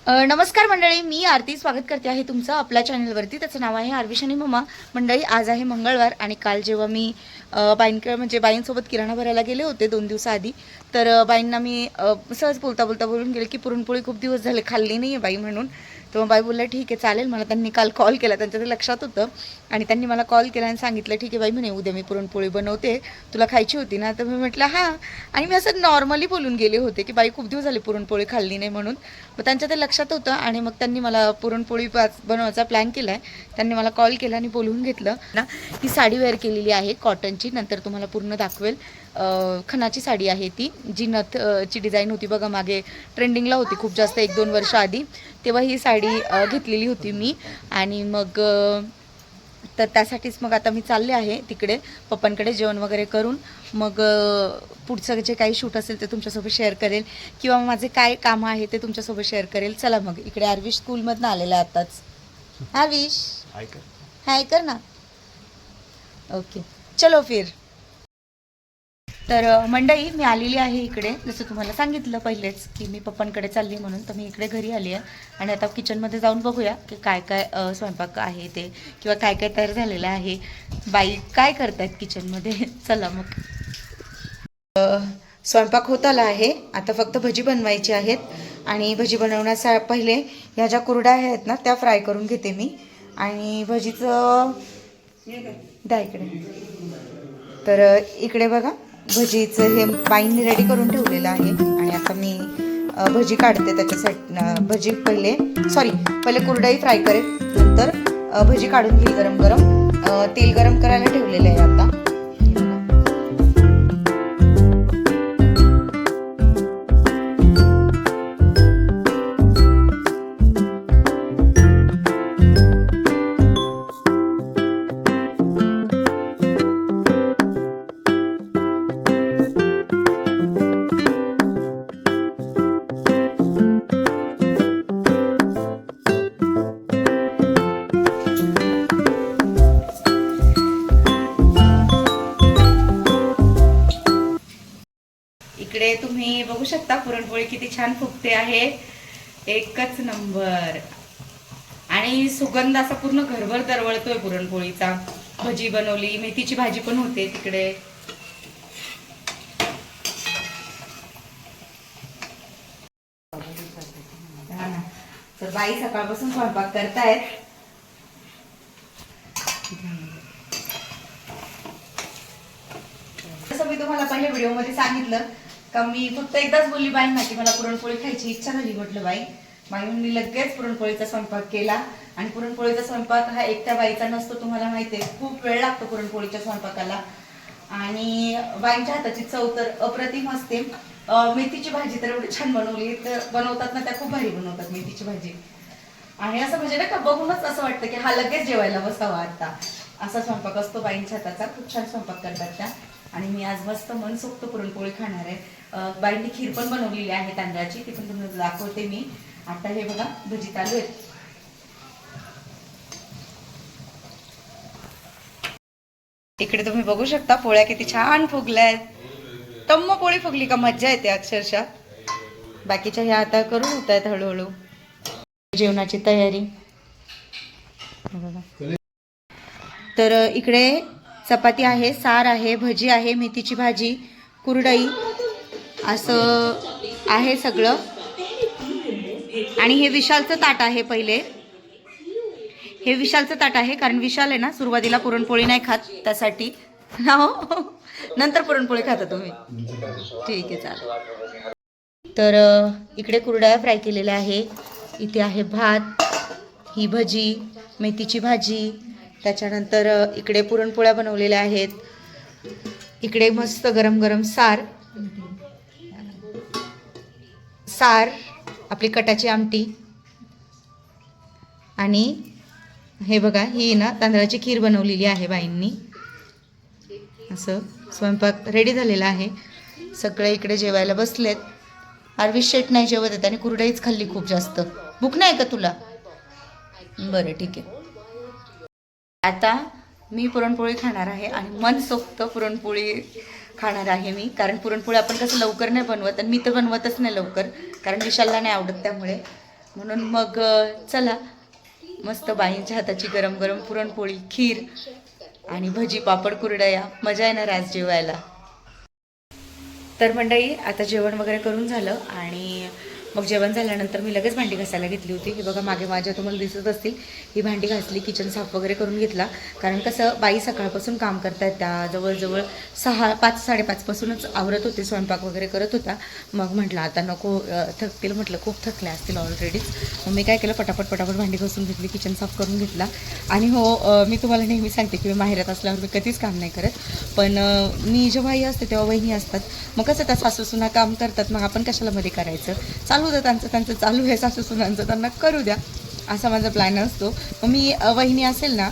नमस्कार मंडळी, मी आरती स्वागत करते आहे तुमचं आपल्या चॅनलवरती. त्याचं नाव आहे आरविश आणि मम्मा. मंडळी, आज आहे मंगळवार आणि काल जेव्हा मी बाईंसोबत किराणा भरायला गेले होते 2 दिवसाआधी, तर बाईंना मी सहज बोलता बोलता बोलून गेले की पुरणपोळी खूप दिवस झाले खाल्ली नाही आहे बाई म्हणून. तर मग बाई बोलल्या ठीक आहे चालेल. मला त्यांनी काल कॉल केला, त्यांच्या ते लक्षात होतं आणि त्यांनी मला कॉल केला आणि सांगितलं ठीक आहे बाई म्हणे उद्या मी पुरणपोळी बनवते, तुला खायची होती ना. तर मी म्हटलं हां. आणि मी असं नॉर्मली बोलून गेले होते की बाई खूप दिवस झाले पुरणपोळी खाल्ली नाही म्हणून. मग त्यांच्या ते लक्षात होतं आणि मग त्यांनी मला पुरणपोळी बनवायचा प्लॅन केला आहे. त्यांनी मला कॉल केला आणि बोलवून घेतलं ना. ही साडी वेअर केलेली आहे कॉटनची, नंतर तुम्हाला पूर्ण दाखवेल. खणाची साडी आहे ती, जी नथची डिझाईन होती बघा मागे ट्रेंडिंगला होती खूप जास्त 1-2 वर्ष आधी, तेव्हा ही साडी घेतलेली होती मी. आणि मग तर त्यासाठीच मग आता मी चालले आहे तिकडे पप्पांकडे जेवण वगैरे करून. मग पुढचं जे काही शूट असेल ते तुमच्यासोबत शेअर करेल किंवा माझे काय कामं आहे ते तुमच्यासोबत शेअर करेल. चला मग इकडे आरविश स्कूलमधनं आलेला आहे आत्ताच. आरविश हाय कर ना. ओके चलो फिर. तर मंडळी, मी आलेली आहे इकडे, जसं तुम्हाला सांगितलं पहिलेच की मी पप्पांकडे चालली म्हणून. तर मी इकडे घरी आली आहे आणि आता किचनमध्ये जाऊन बघूया की काय काय स्वयंपाक आहे ते किंवा काय काय तयार झालेलं आहे, बाई काय करतायत किचनमध्ये. चला मग. स्वयंपाक होत आला आहे, आता फक्त भजी बनवायची आहेत आणि भजी बनवण्याचा पहिले ह्या ज्या कुरड्या आहेत ना त्या फ्राय करून घेते मी. आणि भजीचं द्या इकडे. तर इकडे बघा भजीचं हे बाईंनी रेडी करून ठेवलेलं आहे आणि आता मी भजी काढते त्याच्यासाठी. भजी पहिले कुरडई फ्राय करेल, नंतर भजी काढून घेईल गरम गरम. तेल गरम करायला ठेवलेलं आहे आता. इकडे तुम्ही बघू शकता पुरणपोळी किती छान फुगते आहे, एकच नंबर. आणि सुगंध असा पूर्ण घरभर दरवळतोय पुरणपोळीचा. भजी बनवली, मेथीची भाजी पण होते तिकडे. तर बाई सकाळपासून स्वयंपाक करतायत. जसं मी तुम्हाला पहिल्या व्हिडिओमध्ये सांगितलं का मी फक्त एकदाच बोलली बाईंना की मला पुरणपोळी खायची इच्छा झाली. म्हटलं बाईंनी लगेच पुरणपोळीचा स्वयंपाक केला. आणि पुरणपोळीचा स्वयंपाक हा एकट्या बाईचा नसतो, तुम्हाला माहिती आहे. खूप वेळ लागतो पुरणपोळीच्या स्वयंपाकाला. आणि बाईंच्या हाताची चव तर अप्रतिम असते. मेथीची भाजी तर एवढी छान बनवतात ना, त्या खूप भारी बनवतात मेथीची भाजी. आणि असं म्हणजे ना का बघूनच असं वाटतं की हा लगेच जेवायला बसावा आता, असा स्वयंपाक असतो बाईंच्या हाताचा. खूप छान स्वयंपाक करतात त्या. आणि मी आज मस्त मनसोक्त पुरणपोळी खाणार आहे. बाईंनी खीर पण बनवलेली आहे तांदळाची, ती पण तुम्हाला दाखवते मी. आता हे बघा भजी चालू आहेत. इकडे तुम्ही बघू शकता पोळ्या किती छान फुगल्यात. टम्म पोळी फुगली का मज्जा येते अक्षरशः. बाकीच्या ह्या आता करून होत आहेत हळूहळू. जेवणाची तयारी. तर इकडे चपाती आहे, सार आहे, भजी आहे, मेथीची भाजी, कुरडई असं आहे सगळं. आणि हे विशालचं ताट आहे. पहिले हे विशालचं ताट आहे, कारण विशाल आहे ना सुरुवातीला पुरणपोळी नाही खात, त्यासाठी. नंतर पुरणपोळी खाता तुम्ही, ठीक आहे चालेल. तर इकडे कुरड्या फ्राय केलेल्या आहे. इथे आहे भात, ही भजी, मेथीची भाजी, त्याच्यानंतर इकडे पुरणपोळ्या बनवलेल्या आहेत. इकडे मस्त गरम गरम सार आपली कटाची आमटी. आणि हे बघा ही ना तांदळाची खीर बनवलेली आहे बाईंनी. असं स्वयंपाक रेडी झालेला आहे. सगळे इकडे जेवायला बसलेत. आरविश शेट नाही जेवत आहेत आणि कुरडईच खाल्ली खूप जास्त. भूक नाही का तुला? बरं ठीक आहे. आता मी पुरणपोळी खाणार आहे आणि मनसोक्त पुरणपोळी खाणार आहे मी. कारण पुरणपोळी आपण कसं लवकर नाही बनवत, आणि मी तर बनवतच नाही लवकर, कारण विशालला नाही आवडत. त्यामुळे म्हणून मग चला मस्त बाईंच्या हाताची गरम गरम पुरणपोळी, खीर आणि भजी, पापड, कुरडया, मजा येणार आज जेवायला. तर मंडळी आता जेवण वगैरे करून झालं आणि मग जेवण झाल्यानंतर मी लगेच भांडी घासायला घेतली होती. ही बघा मागे माझ्या तुम्हाला दिसत असतील, ही भांडी घासली, किचन साफ वगैरे करून घेतला. कारण कसं बाई सकाळपासून काम करतायत, त्या जवळजवळ 5:30पासूनच आवरत होते, स्वयंपाक वगैरे करत होता. मग म्हटलं आता नको थकतील, म्हटलं खूप थकल्या असतील ऑलरेडीच. मग मी काय केलं, पटापट भांडी घासून घेतली, किचन साफ करून घेतला. आणि हो, मी तुम्हाला नेहमी सांगते की मी माहेरात असल्यावर मी कधीच काम नाही करत, पण मी जेव्हाही असते तेव्हा वहिनी असतात. मग कसं त्या सासूसुना काम करतात, मग आपण कशाला मध्ये करायचं, चालू द्या त्यांचं चालू आहे, सासूसुनांचं त्यांना करू द्या, असा माझा प्लॅन असतो. मग मी वहिनी असेल ना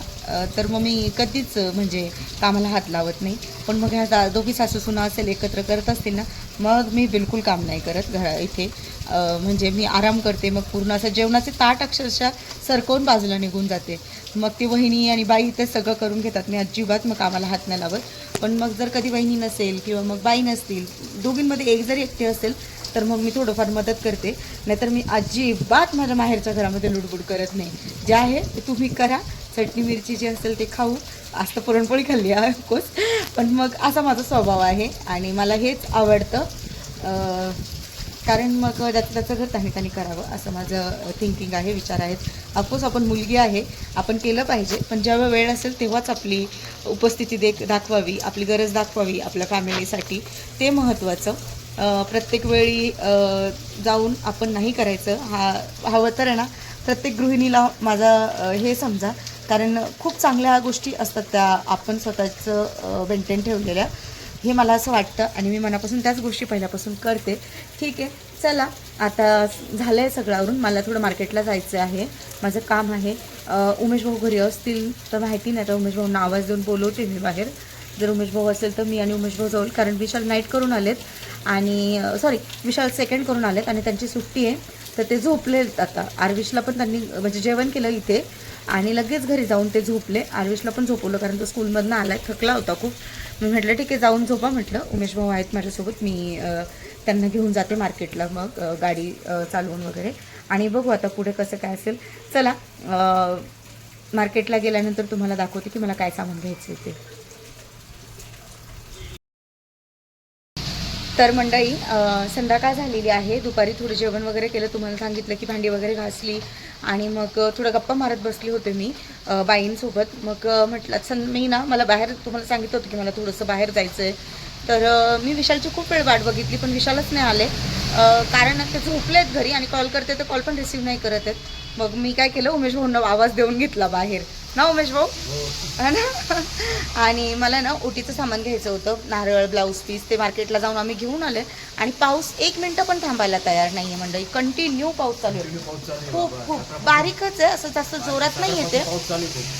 तर मग मी कधीच म्हणजे कामाला हात लावत नाही. पण मग ह्या दोघी सासूसुना असेल एकत्र करत असतील ना, मग मी बिलकुल काम नाही करत इथे. म्हणजे मी आराम करते. मग पूर्ण असं जेवणाचे ताट अक्षरशः सरकवून बाजूला निघून जाते. मग ती वहिनी आणि बाई ते सगळं करून घेतात, मी अजिबात मग कामाला हात नाही लावत. पण मग जर कधी वहिनी नसेल किंवा मग बाई नसतील, दोघींमध्ये एक जरी एकटे असेल तर मग मी थोडंफार मदत करते. नाहीतर मी अजिबात माझ्या माहेरच्या घरामध्ये लुडबुड करत नाही. जे आहे ते तुम्ही करा, चटणी मिरची जी असेल ते खाऊ, आज तर पुरणपोळी खाल्ली आहे ऑफकोर्स, पण मग असा माझा स्वभाव आहे आणि मला हेच आवडतं. कारण मग त्याचं घर त्यांनी करावं असं माझं थिंकिंग आहे, विचार आहेत. ऑफकोर्स आपण मुलगी आहे, आपण केलं पाहिजे, पण जेव्हा वेळ असेल तेव्हाच आपली उपस्थिती दाखवावी, आपली गरज दाखवावी आपल्या फॅमिलीसाठी, ते महत्त्वाचं. प्रत्येक वेळी जाऊन आपण नाही करायचं. हवं तर आहे ना प्रत्येक गृहिणीला माझा हे समजा, कारण खूप चांगल्या गोष्टी असतात त्या आपण स्वतःचं मेंटेन ठेवलेल्या, हे मला असं वाटतं आणि मी मनापासून त्याच गोष्टी पहिल्यापासून करते. ठीक आहे, चला आता झालं आहे सगळ्यावरून. मला थोडं मार्केटला जायचं आहे, माझं काम आहे. उमेश भाऊ घरी असतील तर माहिती नाही, तर उमेश भाऊंना आवाज देऊन बोलवते मी बाहेर. जर उमेश भाऊ असेल तर मी आणि उमेश भाऊ जाऊ, कारण विशाल नाईट करून आलेत आणि विशाल सेकंड करून आलेत आणि त्यांची सुट्टी आहे, तर ते झोपलेत आता. आरविशला पण त्यांनी म्हणजे जेवण केलं इथे आणि लगेच घरी जाऊन ते झोपले. आरविशला पण झोपवलं कारण तो स्कूलमधनं आला आहे, थकला होता खूप. मी म्हटलं ठीक आहे जाऊन झोपा, म्हटलं उमेश भाऊ आहेत माझ्यासोबत, मी त्यांना घेऊन जाते मार्केटला मग गाडी चालवून वगैरे, आणि बघू आता पुढे कसं काय असेल. चला मार्केटला गेल्यानंतर तुम्हाला दाखवते की मला काय सामान घ्यायचं आहे ते. तर मंडळी संध्याकाळ झालेली आहे, दुपारी थोडं जेवण वगैरे केलं, तुम्हाला सांगितलं की भांडी वगैरे घासली आणि मग थोडं गप्पा मारत बसले होते मी बाईंसोबत. मग म्हटलं मी ना मला बाहेर तुम्हाला सांगितलं होतं की मला थोडंसं बाहेर जायचं आहे, तर मी विशालची खूप वेळ वाट बघितली पण विशालच नाही आले. कारण ते झोपले आहेत घरी आणि कॉल करते तर कॉल पण रिसीव्ह नाही करत आहेत. मग मी काय केलं, उमेश भाऊंना आवाज देऊन घेतला बाहेर ना, उमेश भाऊ है ना. आणि मला ना ओटीचं सामान घ्यायचं होतं, नारळ, ब्लाऊज पीस, ते मार्केटला जाऊन आम्ही घेऊन आले. आणि पाऊस 1 मिनटं पण थांबायला तयार नाही आहे मंडळी, कंटिन्यू पाऊस चालू आहे. खूप बारीकच आहे, असं जास्त जोरात नाही येते.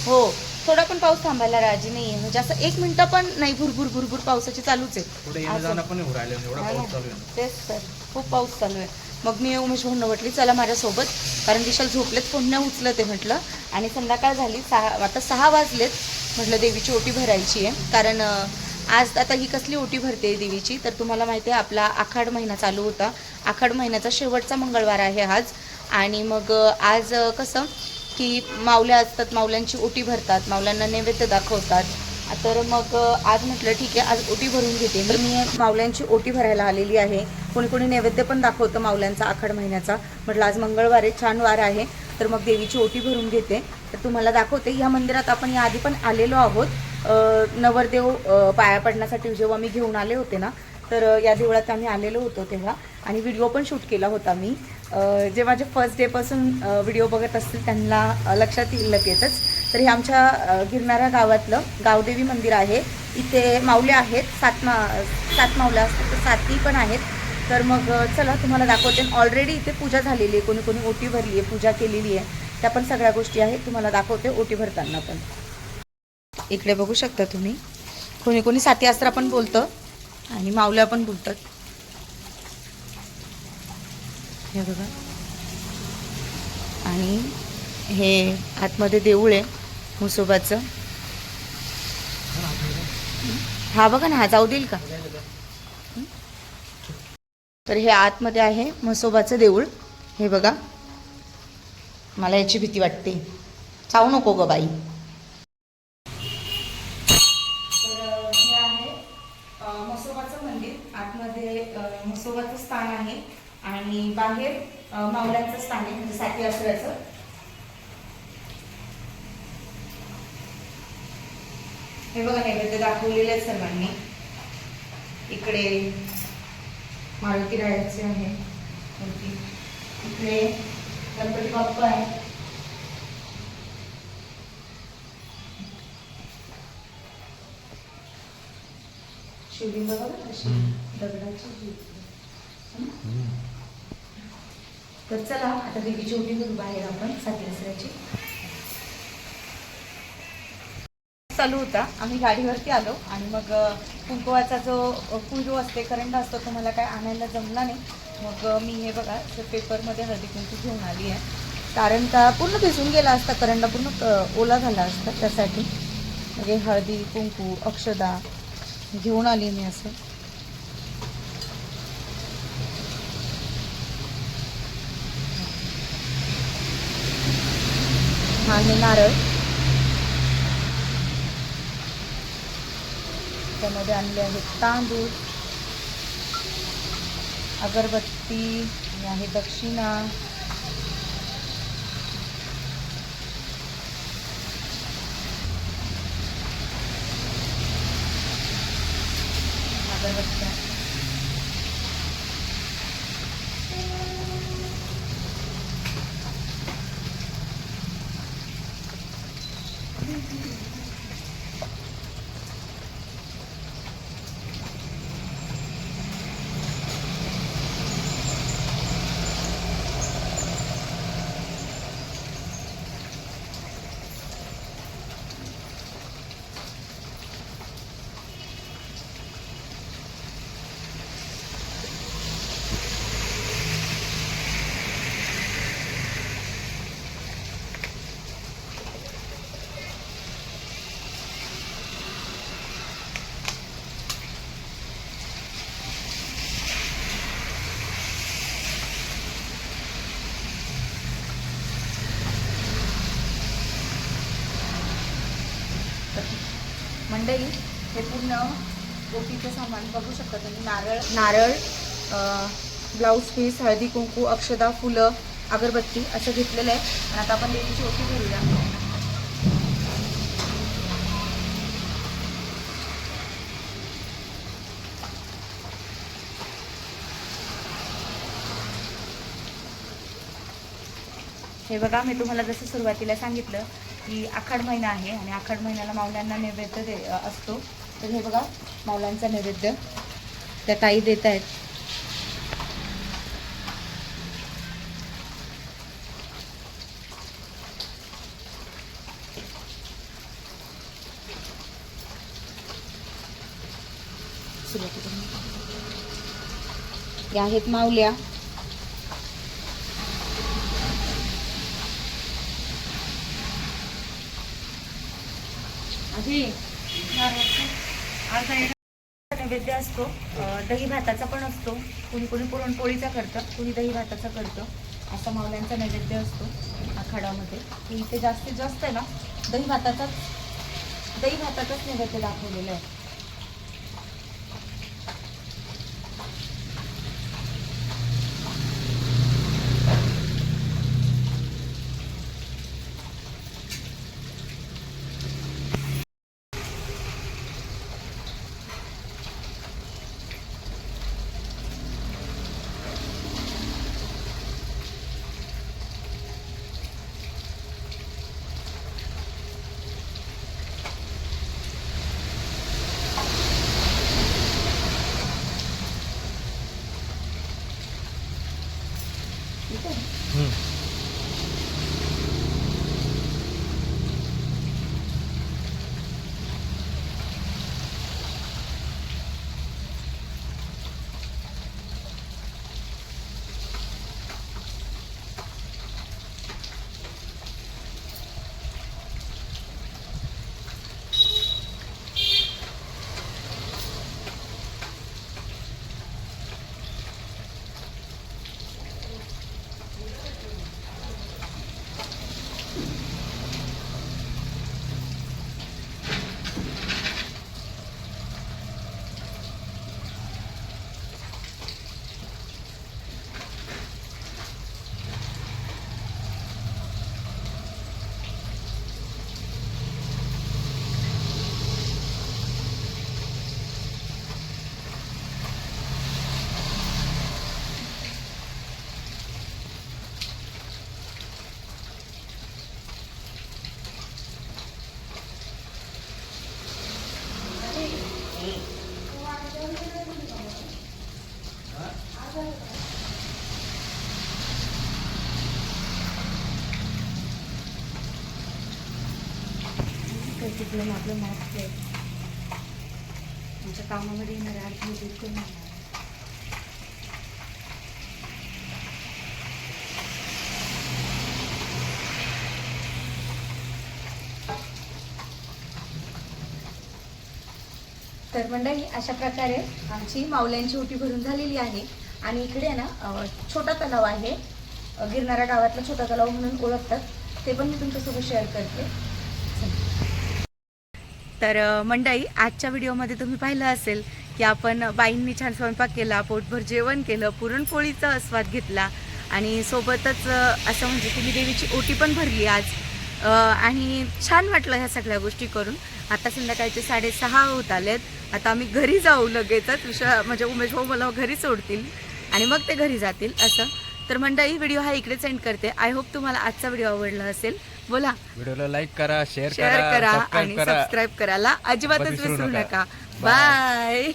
हो, थोडा पण पाऊस थांबायला राजी नाही आहे, म्हणजे असं 1 मिनटं पण नाही, भुरभुर पावसाची चालूच आहे. तेच तर खूप पाऊस चालू आहे. मग मी उमेश भाऊंना म्हटली चला माझ्यासोबत, कारण विशाल झोपलेत, फोन नाही उचलत आहे म्हटलं. आणि संध्याकाळ झाली, आता 6 वाजलेत. म्हटलं देवीची ओटी भरायची आहे, कारण आज आता ही कसली ओटी भरते देवीची, तर तुम्हाला माहिती आहे आपला आखाड महिना चालू होता, आखाड महिन्याचा शेवटचा मंगळवार आहे आज. आणि मग आज कसं की माऊल्या असतात, माऊल्यांची ओटी भरतात, माऊल्यांना नैवेद्य दाखवतात. तर मग आज म्हटलं ठीक आहे आज ओटी भरून घेते. तर मी माऊल्यांची ओटी भरायला आलेली आहे. कोणी नैवेद्य पण दाखवतं माऊल्यांचा आखाड महिन्याचा. म्हटलं आज मंगळवार आहे, छान वार आहे, तर मग देवीची ओटी भरून घेते. तर तुम्हाला दाखवते, ह्या मंदिरात आपण याआधी पण आलेलो आहोत. नवरदेव पाया पडण्यासाठी जेव्हा मी घेऊन आले होते ना, तर या देवळात आम्ही आलेलो होतो तेव्हा, आणि व्हिडिओ पण शूट केला होता मी. जे माझे फर्स्ट डेपासून व्हिडिओ बघत असतील त्यांना लक्षात येईल लगेचच. तर हे आमच्या गिरणारा गावातलं गावदेवी मंदिर आहे. इथे माऊल्या आहेत, 7 माऊल्या असतात, तर 7ही पण आहेत. तर मग चला तुम्हाला दाखवते. ऑलरेडी इथे पूजा झालेली आहे, कोणी ओटी भरली आहे, पूजा केलेली आहे, त्या पण सगळ्या गोष्टी आहेत, तुम्हाला दाखवते ओटी भरताना पण. इकडे बघू शकता तुम्ही, कोणी 7 अस्त्रा पण बोलतं आणि माऊल्या पण बोलतात. हे बघा, आणि हे आतमध्ये देऊळ आहे म्हसोबाचं. हा बघा ना, हा जाऊ देईल का. तर हे आतमध्ये आहे म्हसोबाचं देऊळ, हे बघा. मला याची भीती वाटते. चावू नको ग बाई. तर हे आहे म्हसोबाचं मंदिर. आतमध्ये म्हसोबाचं स्थान आहे आणि बाहेर मावळ्यांचं स्थान आहे, म्हणजे साठी आसऱ्याचं. हे बघा, नैवेद्य दाखवलेले आहेत सर्वांनी. इकडे मारुती रायाचे आहे मूर्ती, इकडे गणपती बाप्पा आहे. शिवलिंग बघा कशी दगडाची. तर चला आता देवीची ओटी करू बाहेर आपण साठी आसऱ्याची. चालू होता, आम्ही गाडीवरती आलो आणि मग कुंकवाचा जो कुंजू असते, करंडा असतो, तो मला काय आणायला जमला नाही. मग मी हे बघा पेपरमध्ये हळदी कुंकू घेऊन आली आहे, कारण का पूर्ण भिजून गेला असता करंडा, पूर्ण ओला झाला असता, त्यासाठी म्हणजे हळदी कुंकू अक्षदा घेऊन आली मी. असं हा हे नारळ, त्यामध्ये आणले आहेत तांदूळ, अगरबत्ती, आणि आहे दक्षिणा, अगरबत्त्या. मंडळी, हे पूर्ण ओटीचं सामान बघू शकता तुम्ही. नारळ, ब्लाऊज पीस, हळदी कुंकू, अक्षदा, फुलं, अगरबत्ती असं घेतलेलं आहे. आणि आता आपण देवीची ओटी भरूया. हे बघा, मी तुम्हाला जसं सुरुवातीला सांगितलं की आखाड महिना आहे आणि आखाड महिन्याला माऊल्यांना नैवेद्य असतो. तर हे बघा, माऊल्यांचा नैवेद्य त्या ताई देत आहेत. या आहेत माऊल्या. नैवेद्य असतो, दही भाताचा पण असतो, कुणी कुणी पुरणपोळीचा करतं, कुणी दही भाताचा करतं. असा मावल्यांचा नैवेद्य असतो आखाडामध्ये. इथे जास्तीत जास्त आहे ना दही भाताचाच नैवेद्य दाखवलेलं आहे. तिकडून आपलं माप आहे आमच्या कामामध्ये येणाऱ्या अडथळे दूर करून आणणार. तर मंडळी अशा प्रकारे आमची माऊल्यांची ओटी भरून झालेली आहे. आणि इकडे आहे ना छोटा तलाव आहे, गिरणारा गावातला छोटा तलाव म्हणून ओळखतात, ते पण मी तुमच्यासोबत शेअर करते. तर मंडळी आजच्या व्हिडिओमध्ये तुम्ही पाहिलं असेल की आपण बाईंनी छान स्वयंपाक केला, पोटभर जेवण केलं, पुरणपोळीचा आस्वाद घेतला आणि सोबतच असं म्हणजे तुम्ही देवीची ओटी पण भरली आज. आणि छान वाटलं ह्या सगळ्या गोष्टी करून. आता संध्याकाळचे 6:30 होत आलेत. आता आम्ही घरी जाऊ लगेचच. म्हणजे उमेश भाऊ मला घरी सोडतील आणि मग ते घरी जातील असं. तर मंडळी व्हिडिओ हा इकडेच एंड करते. आय होप तुम्हाला आजचा व्हिडिओ आवडला असेल. बोला, व्हिडिओला लाईक करा, शेअर करा सबस्क्राईब आणि करा. सबस्क्राईब करायला अजिबातच विसरू नका. बाय.